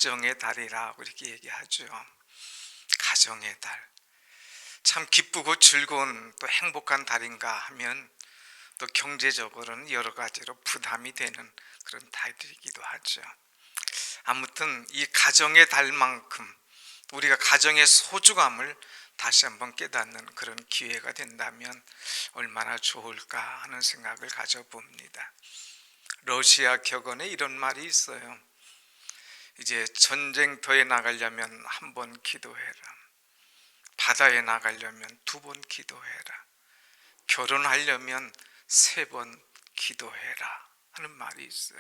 가정의 달이라고 이렇게 얘기하죠. 가정의 달. 참 기쁘고 즐거운 또 행복한 달인가 하면 또 경제적으로는 여러 가지로 부담이 되는 그런 달이기도 하죠. 아무튼 이 가정의 달만큼 우리가 가정의 소중함을 다시 한번 깨닫는 그런 기회가 된다면 얼마나 좋을까 하는 생각을 가져봅니다. 러시아 격언에 이런 말이 있어요. 이제 전쟁터에 나가려면 한 번 기도해라. 바다에 나가려면 2번 기도해라. 결혼하려면 3번 기도해라 하는 말이 있어요.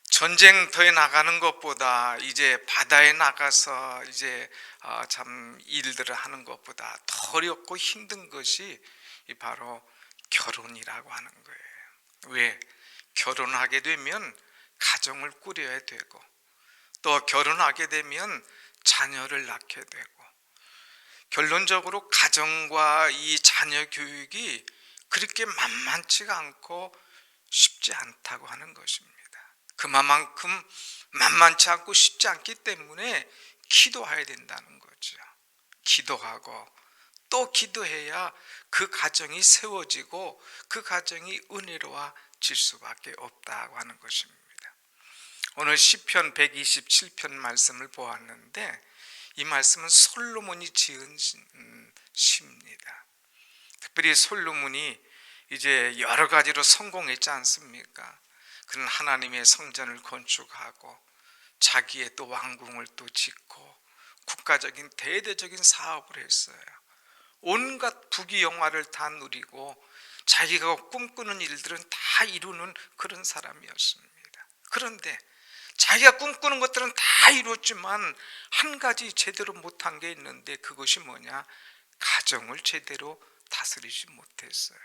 전쟁터에 나가는 것보다 이제 바다에 나가서 이제 참 일들을 하는 것보다 더 어렵고 힘든 것이 바로 결혼이라고 하는 거예요. 왜? 결혼하게 되면 가정을 꾸려야 되고 또 결혼하게 되면 자녀를 낳게 되고 결론적으로 가정과 이 자녀 교육이 그렇게 만만치가 않고 쉽지 않다고 하는 것입니다. 그만큼 만만치 않고 쉽지 않기 때문에 기도해야 된다는 거죠. 기도하고 또 기도해야 그 가정이 세워지고 그 가정이 은혜로워질 수밖에 없다고 하는 것입니다. 오늘 시편 127편 말씀을 보았는데 이 말씀은 솔로몬이 지은 시입니다. 특별히 솔로몬이 이제 여러 가지로 성공했지 않습니까? 그는 하나님의 성전을 건축하고 자기의 또 왕궁을 또 짓고 국가적인 대대적인 사업을 했어요. 온갖 부귀영화를 다 누리고 자기가 꿈꾸는 일들은 다 이루는 그런 사람이었습니다. 그런데 자기가 꿈꾸는 것들은 다 이뤘지만 한 가지 제대로 못한 게 있는데 그것이 뭐냐? 가정을 제대로 다스리지 못했어요.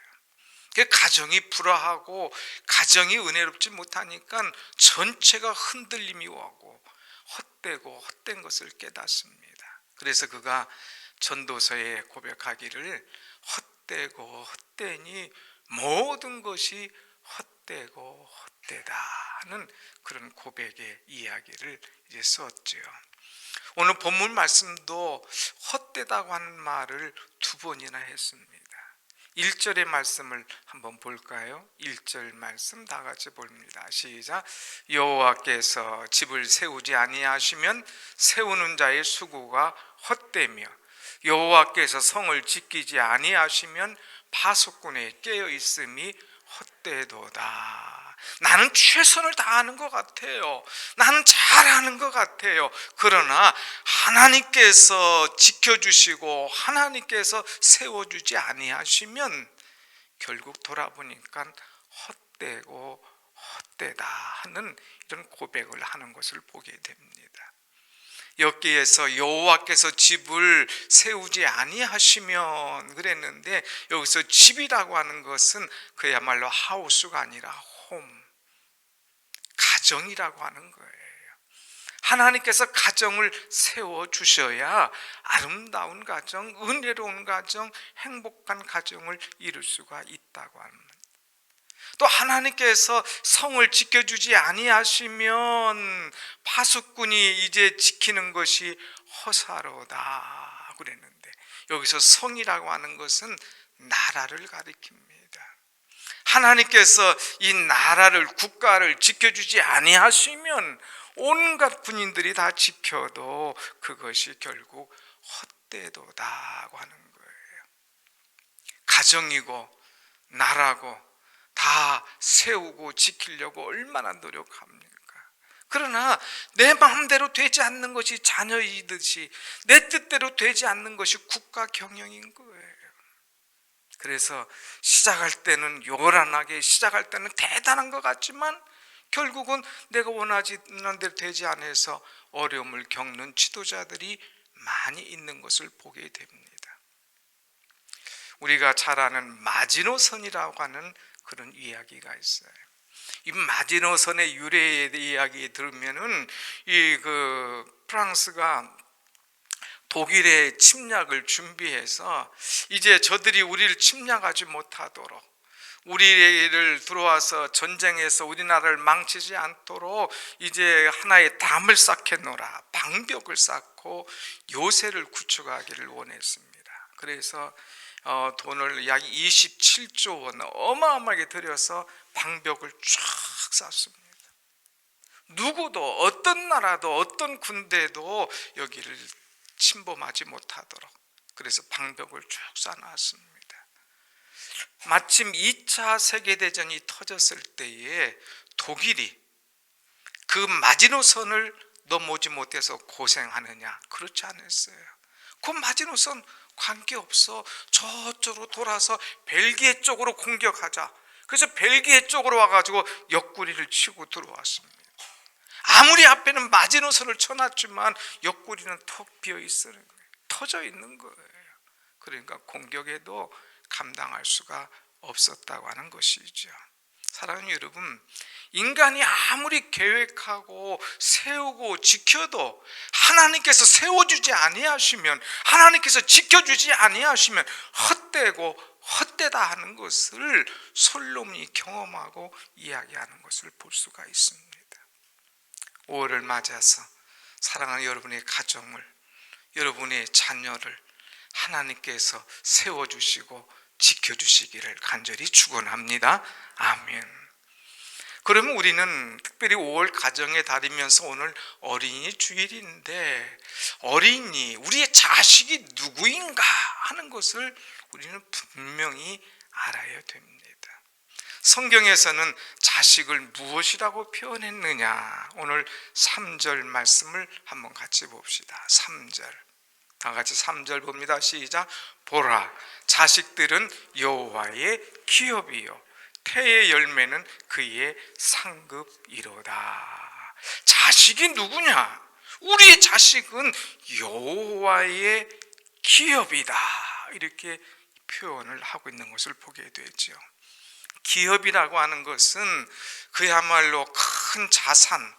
그 가정이 불화하고 가정이 은혜롭지 못하니까 전체가 흔들림이 오고 헛되고 헛된 것을 깨닫습니다. 그래서 그가 전도서에 고백하기를 헛되고 헛되니 모든 것이 헛되고 헛되다 하는 그런 고백의 이야기를 이제 썼죠. 오늘 본문 말씀도 헛되다고 하는 말을 2번이나 했습니다. 1절의 말씀을 한번 볼까요? 1절 말씀 다 같이 봅니다. 시작. 여호와께서 집을 세우지 아니하시면 세우는 자의 수고가 헛되며 여호와께서 성을 지키지 아니하시면 파수꾼의 깨어 있음이 헛되도다. 나는 최선을 다하는 것 같아요. 나는 잘하는 것 같아요. 그러나 하나님께서 지켜주시고 하나님께서 세워주지 아니하시면 결국 돌아보니까 헛되고 헛되다 하는 이런 고백을 하는 것을 보게 됩니다. 여기에서 여호와께서 집을 세우지 아니하시면 그랬는데 여기서 집이라고 하는 것은 그야말로 하우스가 아니라 홈, 가정이라고 하는 거예요. 하나님께서 가정을 세워주셔야 아름다운 가정, 은혜로운 가정, 행복한 가정을 이룰 수가 있다고 합니다. 또 하나님께서 성을 지켜주지 아니하시면 파수꾼이 이제 지키는 것이 허사로다 그랬는데 여기서 성이라고 하는 것은 나라를 가리킵니다. 하나님께서 이 나라를 국가를 지켜주지 아니하시면 온갖 군인들이 다 지켜도 그것이 결국 헛되도다고 하는 거예요. 가정이고 나라고 다 세우고 지키려고 얼마나 노력합니까? 그러나 내 마음대로 되지 않는 것이 자녀이듯이 내 뜻대로 되지 않는 것이 국가 경영인 거예요. 그래서 시작할 때는 요란하게 시작할 때는 대단한 것 같지만 결국은 내가 원하지 않는 대로 되지 않아서 어려움을 겪는 지도자들이 많이 있는 것을 보게 됩니다. 우리가 잘 아는 마지노선이라고 하는 그런 이야기가 있어요. 이 마지노선의 유래의 이야기 들으면은 프랑스가 독일의 침략을 준비해서 이제 저들이 우리를 침략하지 못하도록 우리를 들어와서 전쟁에서 우리나라를 망치지 않도록 이제 하나의 담을 쌓겠노라, 방벽을 쌓고 요새를 구축하기를 원했습니다. 그래서 돈을 약 27조 원 어마어마하게 들여서 방벽을 쫙 쌓습니다. 누구도, 어떤 나라도, 어떤 군대도 여기를 침범하지 못하도록 그래서 방벽을 쭉 쌓아놨습니다. 마침 2차 세계대전이 터졌을 때에 독일이 그 마지노선을 넘어오지 못해서 고생하느냐? 그렇지 않았어요. 그 마지노선 관계없어. 저쪽으로 돌아서 벨기에 쪽으로 공격하자. 그래서 벨기에 쪽으로 와가지고 옆구리를 치고 들어왔습니다. 아무리 앞에는 마지노선을 쳐놨지만 옆구리는 턱 비어있어요. 터져 있는 거예요. 그러니까 공격에도 감당할 수가 없었다고 하는 것이죠. 사랑하는 여러분, 인간이 아무리 계획하고 세우고 지켜도 하나님께서 세워주지 아니하시면, 하나님께서 지켜주지 아니하시면 헛되고 헛되다 하는 것을 솔로몬이 경험하고 이야기하는 것을 볼 수가 있습니다. 5월을 맞아서 사랑하는 여러분의 가정을, 여러분의 자녀를 하나님께서 세워주시고 지켜주시기를 간절히 축원합니다. 아멘. 그러면 우리는 특별히 5월 가정의 달이면서 오늘 어린이 주일인데, 어린이, 우리의 자식이 누구인가 하는 것을 우리는 분명히 알아야 됩니다. 성경에서는 자식을 무엇이라고 표현했느냐? 오늘 3절 말씀을 한번 같이 봅시다. 3절. 다 같이 3절 봅니다. 시작. 보라, 자식들은 여호와의 기업이요 태의 열매는 그의 상급이로다. 자식이 누구냐? 우리의 자식은 여호와의 기업이다. 이렇게 표현을 하고 있는 것을 보게 되죠. 기업이라고 하는 것은 그야말로 큰 자산,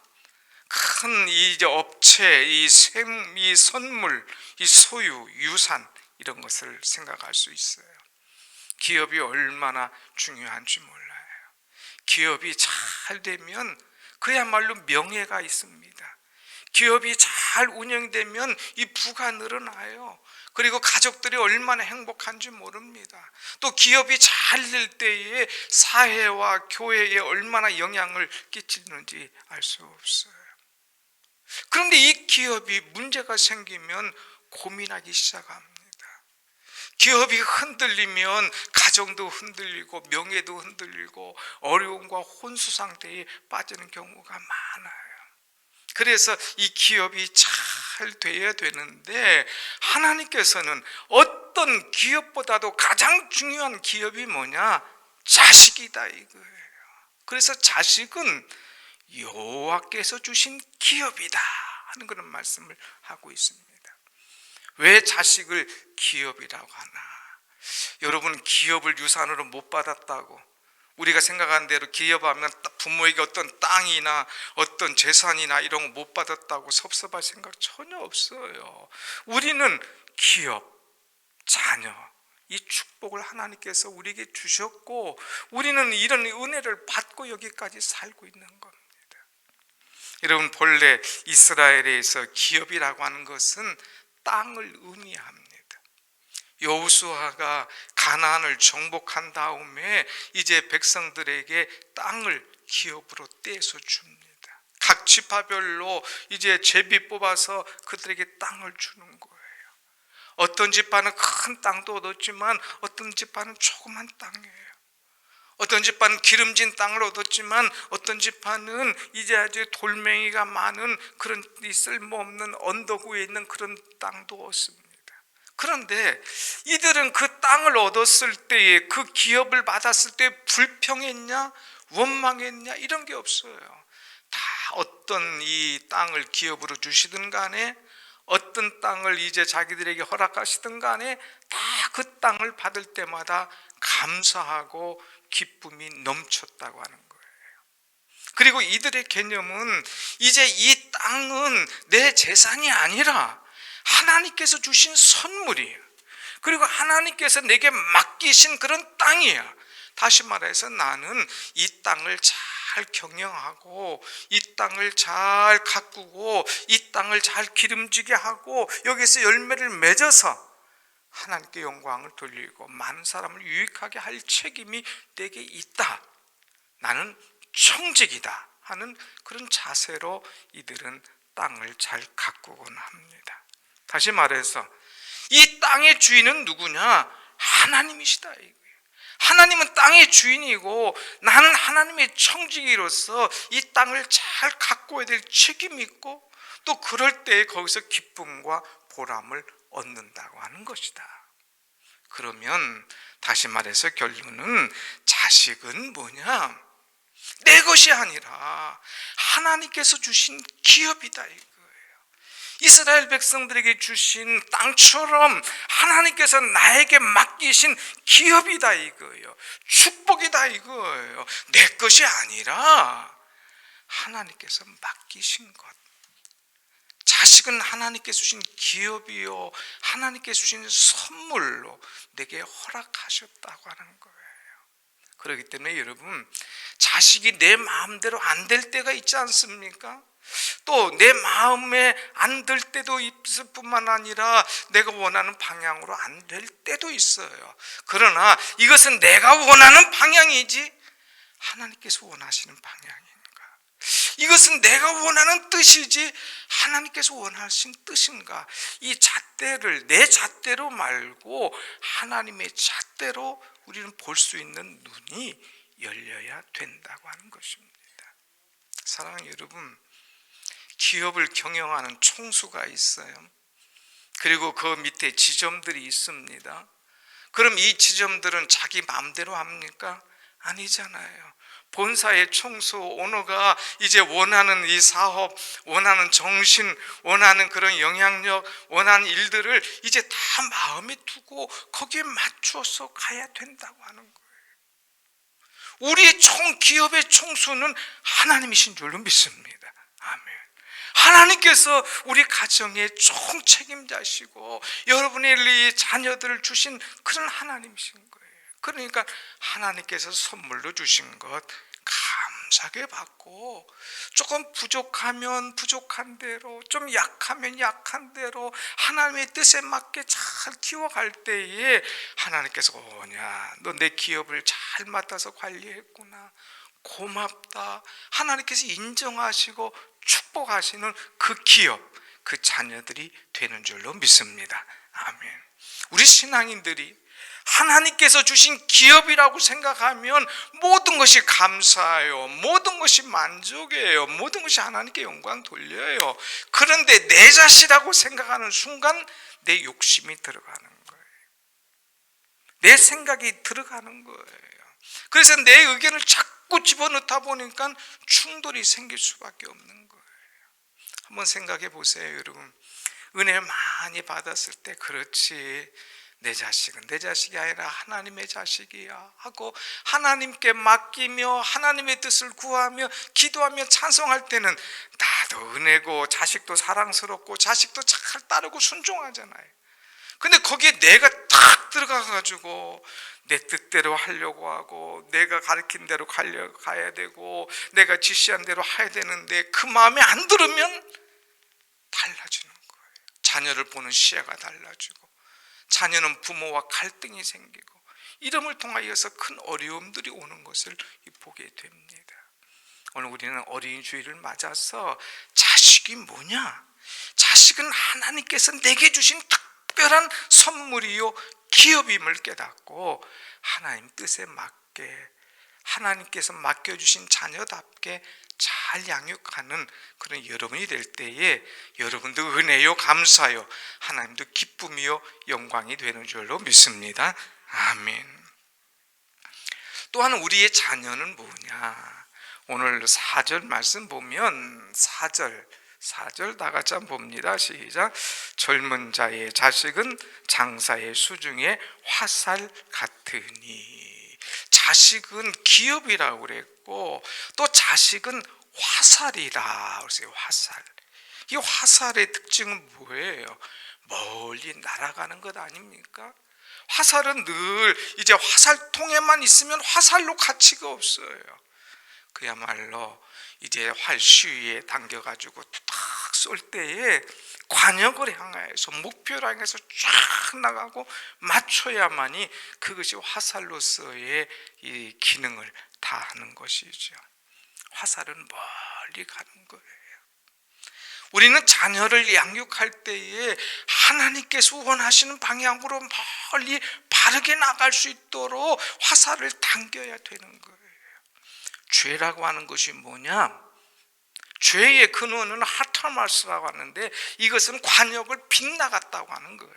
큰 이 업체, 이 선물, 이 소유, 유산 이런 것을 생각할 수 있어요. 기업이 얼마나 중요한지 몰라요. 기업이 잘 되면 그야말로 명예가 있습니다. 기업이 잘 운영되면 이 부가 늘어나요. 그리고 가족들이 얼마나 행복한지 모릅니다. 또 기업이 잘 될 때에 사회와 교회에 얼마나 영향을 끼치는지 알 수 없어요. 그런데 이 기업이 문제가 생기면 고민하기 시작합니다. 기업이 흔들리면 가정도 흔들리고 명예도 흔들리고 어려움과 혼수 상태에 빠지는 경우가 많아요. 그래서 이 기업이 잘 돼야 되는데 하나님께서는 어떤 기업보다도 가장 중요한 기업이 뭐냐? 자식이다 이거예요. 그래서 자식은 여호와께서 주신 기업이다 하는 그런 말씀을 하고 있습니다. 왜 자식을 기업이라고 하나? 여러분, 기업을 유산으로 못 받았다고 우리가 생각하는 대로 기업하면 부모에게 어떤 땅이나 어떤 재산이나 이런 거 못 받았다고 섭섭할 생각 전혀 없어요. 우리는 기업, 자녀, 이 축복을 하나님께서 우리에게 주셨고 우리는 이런 은혜를 받고 여기까지 살고 있는 겁니다. 여러분, 본래 이스라엘에서 기업이라고 하는 것은 땅을 의미합니다. 여호수아가 가나안을 정복한 다음에 이제 백성들에게 땅을 기업으로 떼서 줍니다. 각 지파별로 이제 제비 뽑아서 그들에게 땅을 주는 거예요. 어떤 지파는 큰 땅도 얻었지만 어떤 지파는 조그만 땅이에요. 어떤 지파는 기름진 땅을 얻었지만 어떤 지파는 이제 아주 돌멩이가 많은 그런 쓸모없는 언덕 위에 있는 그런 땅도 얻습니다. 그런데 이들은 그 땅을 얻었을 때에 그 기업을 받았을 때 불평했냐 원망했냐 이런 게 없어요. 다 어떤 이 땅을 기업으로 주시든 간에 어떤 땅을 이제 자기들에게 허락하시든 간에 다 그 땅을 받을 때마다 감사하고 기쁨이 넘쳤다고 하는 거예요. 그리고 이들의 개념은 이제 이 땅은 내 재산이 아니라 하나님께서 주신 선물이에요. 그리고 하나님께서 내게 맡기신 그런 땅이야. 다시 말해서 나는 이 땅을 잘 경영하고 이 땅을 잘 가꾸고 이 땅을 잘 기름지게 하고 여기서 열매를 맺어서 하나님께 영광을 돌리고 많은 사람을 유익하게 할 책임이 내게 있다. 나는 청직이다 하는 그런 자세로 이들은 땅을 잘 가꾸곤 합니다. 다시 말해서 이 땅의 주인은 누구냐? 하나님이시다 이거예요. 하나님은 땅의 주인이고 나는 하나님의 청지기로서 이 땅을 잘 가꿔야 될 책임이 있고 또 그럴 때 거기서 기쁨과 보람을 얻는다고 하는 것이다. 그러면 다시 말해서 결론은 자식은 뭐냐? 내 것이 아니라 하나님께서 주신 기업이다 이거예요. 이스라엘 백성들에게 주신 땅처럼 하나님께서 나에게 맡기신 기업이다 이거예요. 축복이다 이거예요. 내 것이 아니라 하나님께서 맡기신 것. 자식은 하나님께서 주신 기업이요 하나님께서 주신 선물로 내게 허락하셨다고 하는 거예요. 그렇기 때문에 여러분, 자식이 내 마음대로 안 될 때가 있지 않습니까? 또 내 마음에 안 들 때도 있을 뿐만 아니라 내가 원하는 방향으로 안 될 때도 있어요. 그러나 이것은 내가 원하는 방향이지 하나님께서 원하시는 방향인가? 이것은 내가 원하는 뜻이지 하나님께서 원하신 뜻인가? 이 잣대를 내 잣대로 말고 하나님의 잣대로 우리는 볼 수 있는 눈이 열려야 된다고 하는 것입니다. 사랑하는 여러분, 기업을 경영하는 총수가 있어요. 그리고 그 밑에 지점들이 있습니다. 그럼 이 지점들은 자기 마음대로 합니까? 아니잖아요. 본사의 총수 오너가 이제 원하는 이 사업, 원하는 정신, 원하는 그런 영향력, 원하는 일들을 이제 다 마음에 두고 거기에 맞춰서 가야 된다고 하는 거예요. 우리의 기업의 총수는 하나님이신 줄로 믿습니다. 아멘. 하나님께서 우리 가정의 총책임자시고 여러분의 자녀들을 주신 그런 하나님이신 거예요. 그러니까 하나님께서 선물로 주신 것 감사하게 받고 조금 부족하면 부족한 대로, 좀 약하면 약한 대로 하나님의 뜻에 맞게 잘 키워갈 때에 하나님께서 뭐냐, 너 내 기업을 잘 맡아서 관리했구나, 고맙다, 하나님께서 인정하시고 축복하시는 그 기업, 그 자녀들이 되는 줄로 믿습니다. 아멘. 우리 신앙인들이 하나님께서 주신 기업이라고 생각하면 모든 것이 감사해요. 모든 것이 만족이에요. 모든 것이 하나님께 영광 돌려요. 그런데 내 자식이라고 생각하는 순간 내 욕심이 들어가는 거예요. 내 생각이 들어가는 거예요. 그래서 내 의견을 자꾸 집어넣다 보니까 충돌이 생길 수밖에 없는 거예요. 한번 생각해 보세요, 여러분. 은혜 많이 받았을 때 그렇지, 내 자식은 내 자식이 아니라 하나님의 자식이야 하고 하나님께 맡기며 하나님의 뜻을 구하며 기도하며 찬송할 때는 나도 은혜고 자식도 사랑스럽고 자식도 잘 따르고 순종하잖아요. 근데 거기에 내가 탁 들어가가지고 내 뜻대로 하려고 하고 내가 가르친 대로 가야 되고 내가 지시한 대로 해야 되는데 그 마음에 안 들으면 달라지는 거예요. 자녀를 보는 시야가 달라지고 자녀는 부모와 갈등이 생기고 이름을 통하여서 큰 어려움들이 오는 것을 보게 됩니다. 오늘 우리는 어린이 주일을 맞아서 자식이 뭐냐? 자식은 하나님께서 내게 주신 특별한 선물이요 기업임을 깨닫고 하나님 뜻에 맞게 하나님께서 맡겨주신 자녀답게 잘 양육하는 그런 여러분이 될 때에 여러분도 은혜요 감사요 하나님도 기쁨이요 영광이 되는 줄로 믿습니다. 아멘. 또한 우리의 자녀는 뭐냐? 오늘 4절 말씀 보면 4절 다 같이 한번 봅니다. 시작. 젊은 자의 자식은 장사의 수중에 화살 같으니. 자식은 기업이라고 그랬고 또 자식은 화살이라 그랬어요. 화살. 이 화살의 특징은 뭐예요? 멀리 날아가는 것 아닙니까? 화살은 늘 이제 화살통에만 있으면 화살로 가치가 없어요. 그야말로 이제 활 시위에 당겨가지고 딱 쏠 때에 관역을 향해서 목표를 향해서 쫙 나가고 맞춰야만이 그것이 화살로서의 이 기능을 다하는 것이죠. 화살은 멀리 가는 거예요. 우리는 자녀를 양육할 때에 하나님께서 원하시는 방향으로 멀리 바르게 나갈 수 있도록 화살을 당겨야 되는 거예요. 죄라고 하는 것이 뭐냐? 죄의 근원은 하타마스라고 하는데 이것은 관역을 빗나갔다고 하는 거예요.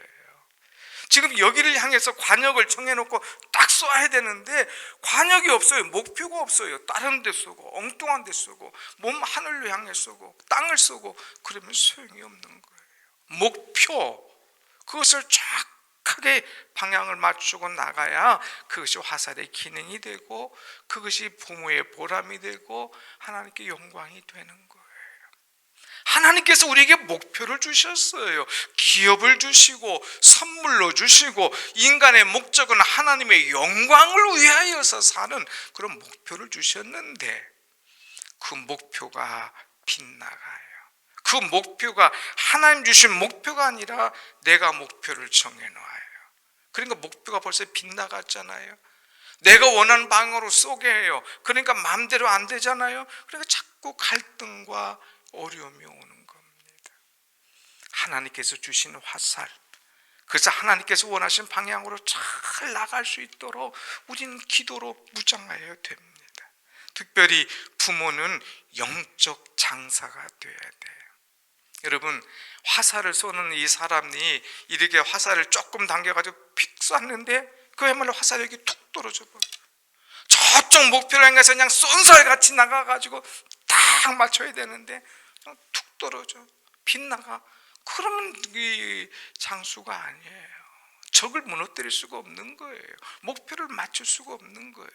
지금 여기를 향해서 관역을 정해놓고 딱 쏘아야 되는데 관역이 없어요. 목표가 없어요. 다른 데 쏘고 엉뚱한 데 쏘고 몸 하늘로 향해 쏘고 땅을 쏘고 그러면 소용이 없는 거예요. 목표, 그것을 정확하게 방향을 맞추고 나가야 그것이 화살의 기능이 되고 그것이 부모의 보람이 되고 하나님께 영광이 되는 거예요. 하나님께서 우리에게 목표를 주셨어요. 기업을 주시고 선물로 주시고 인간의 목적은 하나님의 영광을 위하여서 사는 그런 목표를 주셨는데 그 목표가 빗나가요. 그 목표가 하나님 주신 목표가 아니라 내가 목표를 정해놓아요. 그러니까 목표가 벌써 빗나갔잖아요. 내가 원하는 방향으로 쏘게 해요. 그러니까 마음대로 안 되잖아요. 그러니까 자꾸 갈등과 어려움이 오는 겁니다. 하나님께서 주신 화살, 그래서 하나님께서 원하신 방향으로 잘 나갈 수 있도록 우리는 기도로 무장해야 됩니다. 특별히 부모는 영적 장사가 돼야 돼요. 여러분, 화살을 쏘는 이 사람이 이렇게 화살을 조금 당겨가지고 픽 쐈는데 그야말로 화살이 여기 툭 떨어져 버려요. 저쪽 목표를 향해서 그냥 쏜살같이 나가가지고 딱 맞춰야 되는데 툭 떨어져 빗나가. 그러면 이 장수가 아니에요. 적을 무너뜨릴 수가 없는 거예요. 목표를 맞출 수가 없는 거예요.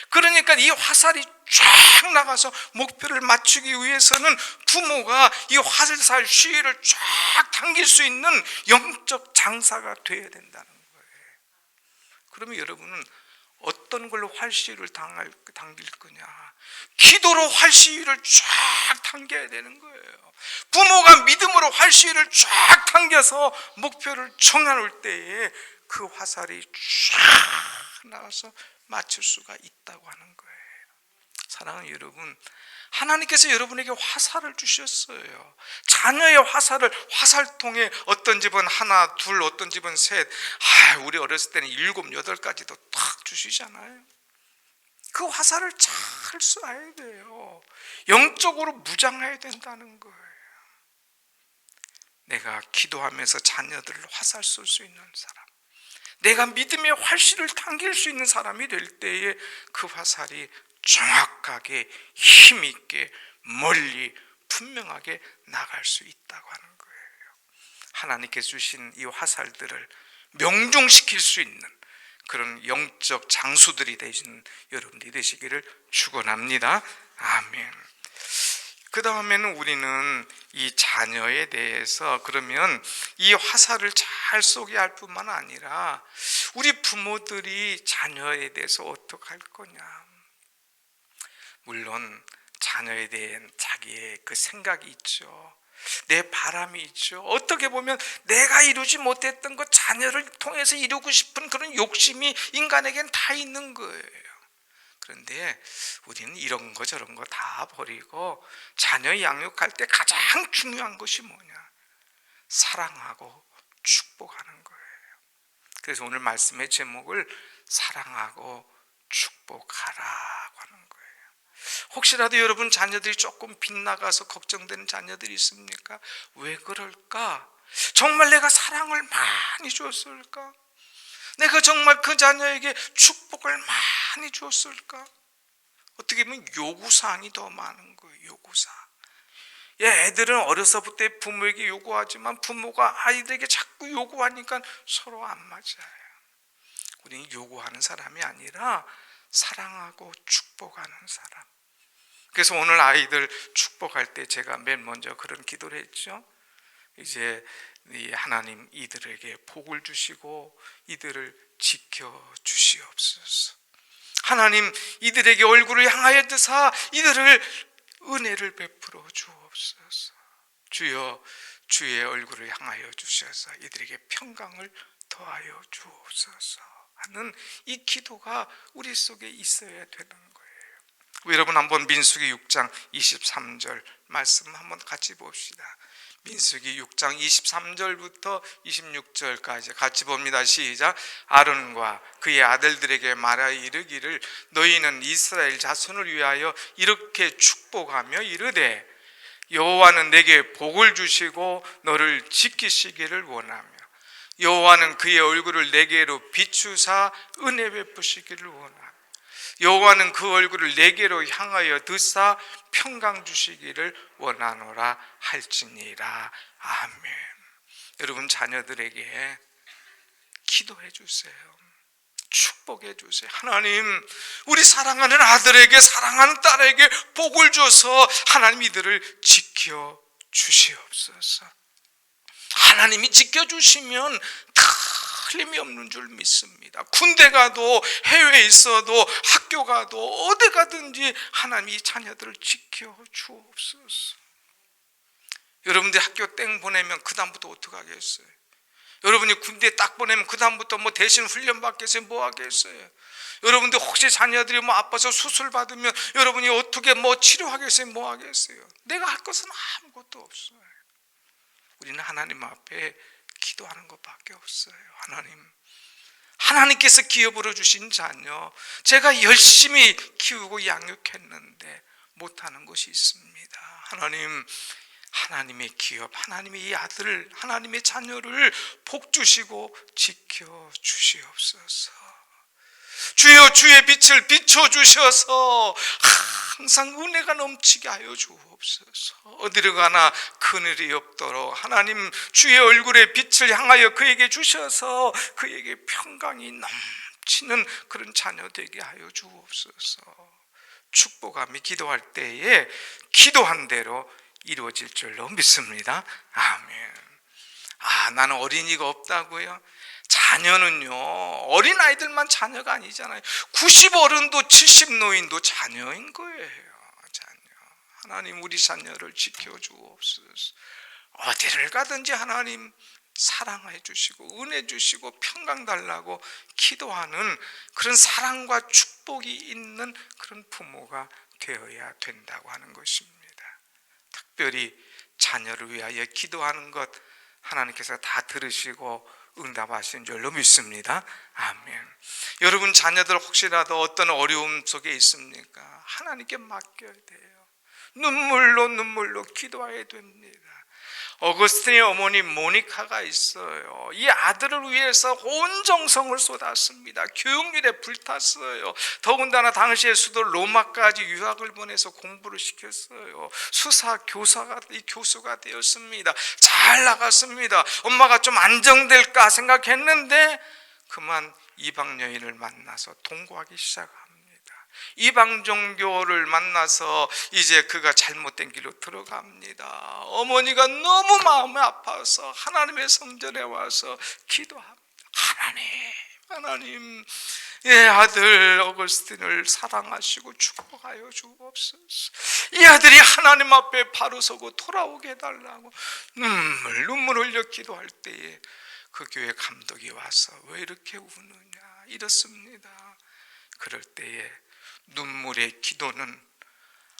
그러니까 이 화살이 쫙 나가서 목표를 맞추기 위해서는 부모가 이 화살 시위를 쫙 당길 수 있는 영적 장사가 돼야 된다는 거예요. 그러면 여러분은 어떤 걸로 활시위를 당길 거냐? 기도로 활시위를 쫙 당겨야 되는 거예요. 부모가 믿음으로 활시위를 쫙 당겨서 목표를 정해놓을 때에 그 화살이 쫙 나와서 맞출 수가 있다고 하는 거예요. 사랑하는 여러분, 하나님께서 여러분에게 화살을 주셨어요. 자녀의 화살을 화살통에 어떤 집은 하나, 둘, 어떤 집은 셋, 우리 어렸을 때는 7, 8가지도 딱 주시잖아요. 그 화살을 잘 쏴야 돼요. 영적으로 무장해야 된다는 거예요. 내가 기도하면서 자녀들을 화살 쏠 수 있는 사람, 내가 믿음의 활시를 당길 수 있는 사람이 될 때에 그 화살이 정확하게 힘있게 멀리 분명하게 나갈 수 있다고 하는 거예요. 하나님께서 주신 이 화살들을 명중시킬 수 있는 그런 영적 장수들이 되시는 여러분들이 되시기를 축원합니다. 아멘. 그 다음에는 우리는 이 자녀에 대해서 그러면 이 화살을 잘 쏘게 할 뿐만 아니라 우리 부모들이 자녀에 대해서 어떻게 할 거냐. 물론 자녀에 대한 자기의 그 생각이 있죠. 내 바람이 있죠. 어떻게 보면 내가 이루지 못했던 것 자녀를 통해서 이루고 싶은 그런 욕심이 인간에겐 다 있는 거예요. 그런데 우리는 이런 거 저런 거 다 버리고 자녀 양육할 때 가장 중요한 것이 뭐냐? 사랑하고 축복하는 거예요. 그래서 오늘 말씀의 제목을 사랑하고 축복하라고 하는 거예요. 혹시라도 여러분 자녀들이 조금 빗나가서 걱정되는 자녀들이 있습니까? 왜 그럴까? 정말 내가 사랑을 많이 줬을까? 내가 정말 그 자녀에게 축복을 많이 줬을까? 어떻게 보면 요구사항이 더 많은 거예요. 요구사항. 애들은 어려서부터 부모에게 요구하지만 부모가 아이들에게 자꾸 요구하니까 서로 안 맞아요. 우리는 요구하는 사람이 아니라 사랑하고 축복하는 사람. 그래서 오늘 아이들 축복할 때 제가 맨 먼저 그런 기도를 했죠. 이제 이 하나님 이들에게 복을 주시고 이들을 지켜 주시옵소서. 하나님 이들에게 얼굴을 향하여 드사 이들을 은혜를 베풀어 주옵소서. 주여 주의 얼굴을 향하여 주셔서 이들에게 평강을 더하여 주옵소서 하는 이 기도가 우리 속에 있어야 되는 거예요. 여러분 한번 민수기 6장 23절 말씀 한번 같이 봅시다. 민수기 6장 23절부터 26절까지 같이 봅니다. 시작. 아론과 그의 아들들에게 말하여 이르기를 너희는 이스라엘 자손을 위하여 이렇게 축복하며 이르되 여호와는 내게 복을 주시고 너를 지키시기를 원하며 여호와는 그의 얼굴을 내게로 비추사 은혜 베푸시기를 원하며 여호와는 그 얼굴을 내게로 향하여 드사 평강 주시기를 원하노라 할지니라. 아멘. 여러분 자녀들에게 기도해 주세요. 축복해 주세요. 하나님 우리 사랑하는 아들에게 사랑하는 딸에게 복을 줘서 하나님 이들을 지켜 주시옵소서. 하나님이 지켜주시면 틀림이 없는 줄 믿습니다. 군대 가도 해외에 있어도 학교 가도 어디 가든지 하나님이 자녀들을 지켜 주옵소서. 여러분들 학교 땡 보내면 그 다음부터 어떻게 하겠어요? 여러분이 군대 딱 보내면 그 다음부터 뭐 대신 훈련 받겠어요? 뭐 하겠어요? 여러분들 혹시 자녀들이 뭐 아파서 수술 받으면 여러분이 어떻게 뭐 치료하겠어요? 뭐 하겠어요? 내가 할 것은 아무것도 없어요. 우리는 하나님 앞에 기도하는 것밖에 없어요. 하나님께서 기업으로 주신 자녀 제가 열심히 키우고 양육했는데 못하는 것이 있습니다. 하나님의 기업, 하나님의 이 아들을, 하나님의 자녀를 복 주시고 지켜 주시옵소서. 주여 주의 빛을 비춰주셔서 항상 은혜가 넘치게 하여 주옵소서. 어디를 가나 그늘이 없도록 하나님 주의 얼굴의 빛을 향하여 그에게 주셔서 그에게 평강이 넘치는 그런 자녀 되게 하여 주옵소서. 축복하며 기도할 때에 기도한 대로 이루어질 줄로 믿습니다. 아멘. 나는 어린이가 없다고요? 자녀는요 어린아이들만 자녀가 아니잖아요. 90 어른도 70 노인도 자녀인 거예요. 자녀. 하나님 우리 자녀를 지켜주옵소서. 어디를 가든지 하나님 사랑해 주시고 은혜 주시고 평강 달라고 기도하는 그런 사랑과 축복이 있는 그런 부모가 되어야 된다고 하는 것입니다. 특별히 자녀를 위하여 기도하는 것 하나님께서 다 들으시고 응답하신 줄로 믿습니다. 아멘. 여러분 자녀들 혹시라도 어떤 어려움 속에 있습니까? 하나님께 맡겨야 돼요. 눈물로 기도해야 됩니다. 어거스틴의 어머니 모니카가 있어요. 이 아들을 위해서 온 정성을 쏟았습니다. 교육률에 불탔어요. 더군다나 당시에 수도 로마까지 유학을 보내서 공부를 시켰어요. 수사 교수가 되었습니다. 잘 나갔습니다. 엄마가 좀 안정될까 생각했는데 그만 이방 여인을 만나서 동거하기 시작합니다. 이방 종교를 만나서 이제 그가 잘못된 길로 들어갑니다. 어머니가 너무 마음이 아파서 하나님의 성전에 와서 기도합니다. 하나님 예, 아들 어거스틴을 사랑하시고 축복하여 주옵소서. 이 아들이 하나님 앞에 바로 서고 돌아오게 해달라고 눈물 흘려 기도할 때에 그 교회 감독이 와서 왜 이렇게 우느냐 이렇습니다. 그럴 때에 눈물의 기도는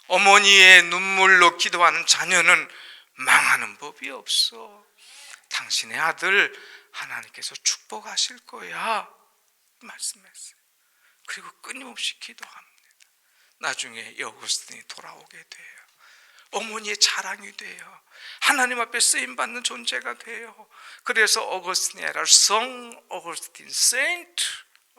어머니의 눈물로 기도하는 자녀는 망하는 법이 없어. 당신의 아들 하나님께서 축복하실 거야 말씀했어요. 그리고 끊임없이 기도합니다. 나중에 어거스틴이 돌아오게 돼요. 어머니의 자랑이 돼요. 하나님 앞에 쓰임받는 존재가 돼요. 그래서 어거스틴이 아니라 성 어거스틴, 세인트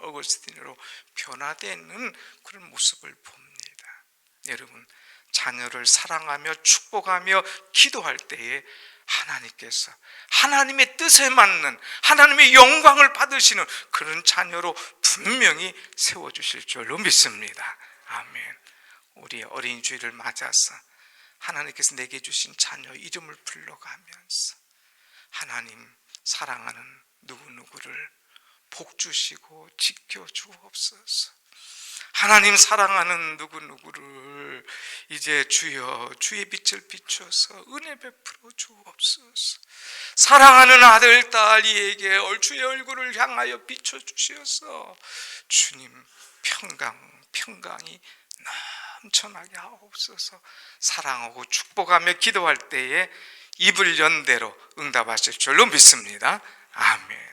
어거스틴으로 변화되는 그런 모습을 봅니다. 여러분 자녀를 사랑하며 축복하며 기도할 때에 하나님께서 하나님의 뜻에 맞는 하나님의 영광을 받으시는 그런 자녀로 분명히 세워주실 줄로 믿습니다. 아멘. 우리 어린 주일을 맞아서 하나님께서 내게 주신 자녀 이름을 불러가면서 하나님 사랑하는 누구누구를 복 주시고 지켜 주옵소서. 하나님 사랑하는 누구누구를 이제 주여 주의 빛을 비춰서 은혜 베풀어 주옵소서. 사랑하는 아들 딸이에게 주의 얼굴을 향하여 비춰 주셔서 주님 평강이 넘쳐나게 하옵소서. 사랑하고 축복하며 기도할 때에 입을 연 대로 응답하실 줄로 믿습니다. 아멘.